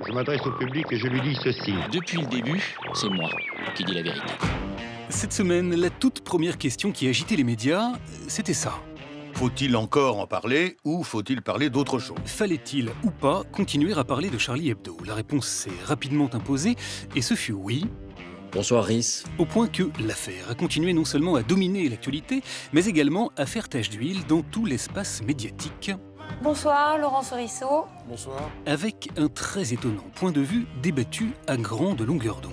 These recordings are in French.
Je m'adresse au public et je lui dis ceci. Depuis le début, c'est moi qui dis la vérité. Cette semaine, la toute première question qui agitait les médias, c'était ça. Faut-il encore en parler ou faut-il parler d'autre chose? Fallait-il ou pas continuer à parler de Charlie Hebdo? La réponse s'est rapidement imposée et ce fut oui. Bonsoir Rhys. Au point que l'affaire a continué non seulement à dominer l'actualité, mais également à faire tache d'huile dans tout l'espace médiatique. Bonsoir, Laurent Sorisseau. Bonsoir. Avec un très étonnant point de vue débattu à grande longueur d'onde.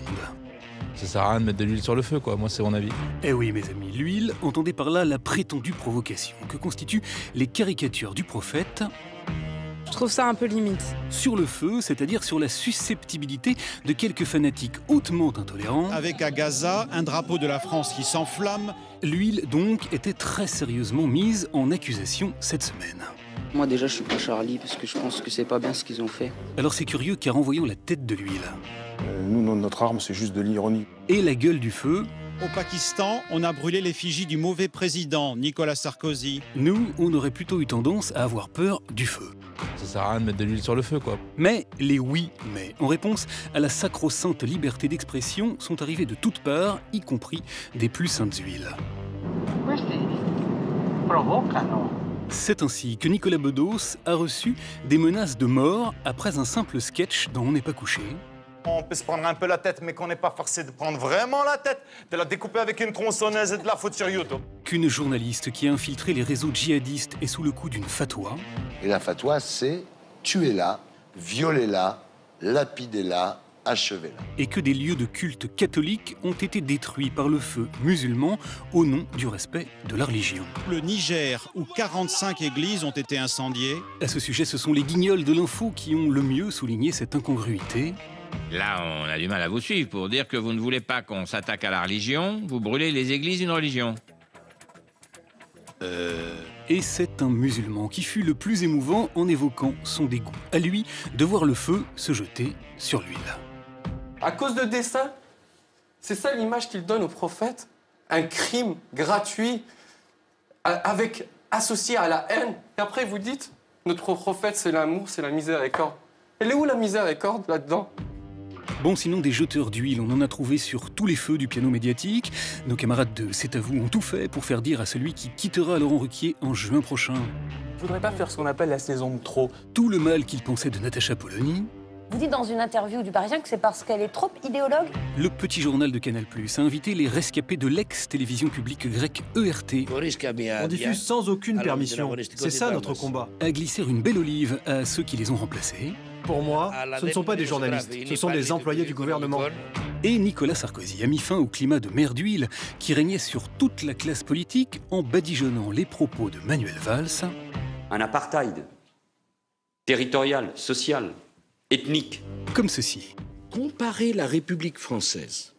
Ça sert à rien de mettre de l'huile sur le feu, quoi. Moi, c'est mon avis. Eh oui, mes amis, l'huile, entendez par là la prétendue provocation que constituent les caricatures du prophète. Je trouve ça un peu limite. Sur le feu, c'est-à-dire sur la susceptibilité de quelques fanatiques hautement intolérants. Avec à Gaza, un drapeau de la France qui s'enflamme. L'huile, donc, était très sérieusement mise en accusation cette semaine. Moi déjà je suis pas Charlie parce que je pense que c'est pas bien ce qu'ils ont fait. Alors c'est curieux car en voyant la tête de l'huile nous, notre arme, c'est juste de l'ironie. et la gueule du feu, Au Pakistan, on a brûlé l'effigie du mauvais président, Nicolas Sarkozy. nous, on aurait plutôt eu tendance à avoir peur du feu. Ça sert à rien de mettre de l'huile sur le feu, quoi. Mais les oui, mais en réponse à la sacro-sainte liberté d'expression sont arrivés de toutes parts, y compris des plus saintes huiles. C'est ainsi que Nicolas Bedos a reçu des menaces de mort après un simple sketch dont on n'est pas couché. On peut se prendre un peu la tête, mais qu'on n'est pas forcé de prendre vraiment la tête, de la découper avec une tronçonneuse et de la foutre sur YouTube. Qu'une journaliste qui a infiltré les réseaux djihadistes est sous le coup d'une fatwa. Et la fatwa, c'est tuez-la, violez-la, lapidez-la, achevez-la. Et que des lieux de culte catholiques ont été détruits par le feu musulman au nom du respect de la religion. Le Niger, où 45 églises ont été incendiées. À ce sujet, ce sont les guignols de l'info qui ont le mieux souligné cette incongruité. Là, on a du mal à vous suivre. Pour dire que vous ne voulez pas qu'on s'attaque à la religion, vous brûlez les églises d'une religion. Et c'est un musulman qui fut le plus émouvant en évoquant son dégoût à lui de voir le feu se jeter sur l'huile. À cause de dessein, c'est ça l'image qu'il donne au prophète. Un crime gratuit, associé à la haine. Et après, vous dites, notre prophète, c'est l'amour, c'est la miséricorde. Elle est où la miséricorde là-dedans ? Bon, sinon des jeteurs d'huile, on en a trouvé sur tous les feux du piano médiatique. Nos camarades de C'est à vous ont tout fait pour faire dire à celui qui quittera Laurent Ruquier en juin prochain. Je voudrais pas faire ce qu'on appelle la saison de trop. Tout le mal qu'il pensait de Natacha Polony. Vous dites dans une interview du Parisien que c'est parce qu'elle est trop idéologue ? Le petit journal de Canal+ a invité les rescapés de l'ex-télévision publique grecque ERT. On diffuse sans aucune permission. C'est ça notre combat. À glisser une belle olive à ceux qui les ont remplacés. Pour moi, ce ne sont pas des journalistes, ce sont des employés du gouvernement. Et Nicolas Sarkozy a mis fin au climat de mer d'huile qui régnait sur toute la classe politique en badigeonnant les propos de Manuel Valls. Un apartheid territorial, social, ethnique. Comme ceci. Comparer la République française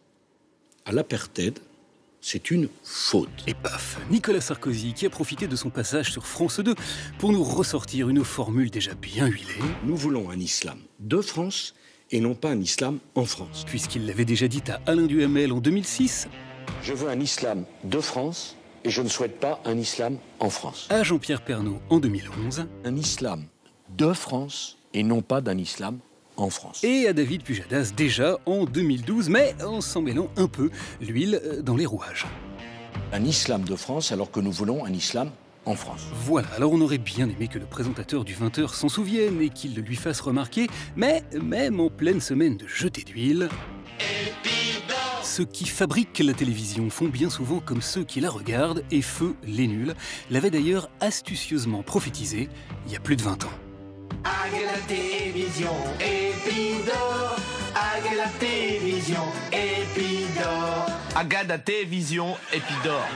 à l'apartheid, c'est une faute. Et paf, Nicolas Sarkozy qui a profité de son passage sur France 2 pour nous ressortir une formule déjà bien huilée. Nous voulons un islam de France et non pas un islam en France. Puisqu'il l'avait déjà dit à Alain Duhamel en 2006. Je veux un islam de France et je ne souhaite pas un islam en France. À Jean-Pierre Pernaut en 2011. Un islam de France et non pas d'un islam en France. Et à David Pujadas déjà en 2012, mais en s'en mêlant un peu l'huile dans les rouages. Un islam de France alors que nous voulons un islam en France. Voilà, alors on aurait bien aimé que le présentateur du 20h s'en souvienne et qu'il le lui fasse remarquer, mais même en pleine semaine de jetée d'huile, ceux qui fabriquent la télévision font bien souvent comme ceux qui la regardent, et Feu, les nuls, l'avait d'ailleurs astucieusement prophétisé il y a plus de 20 ans. Ague la télévision, Épidore. Ague la télévision, Épidore. Ague la télévision, Épidore.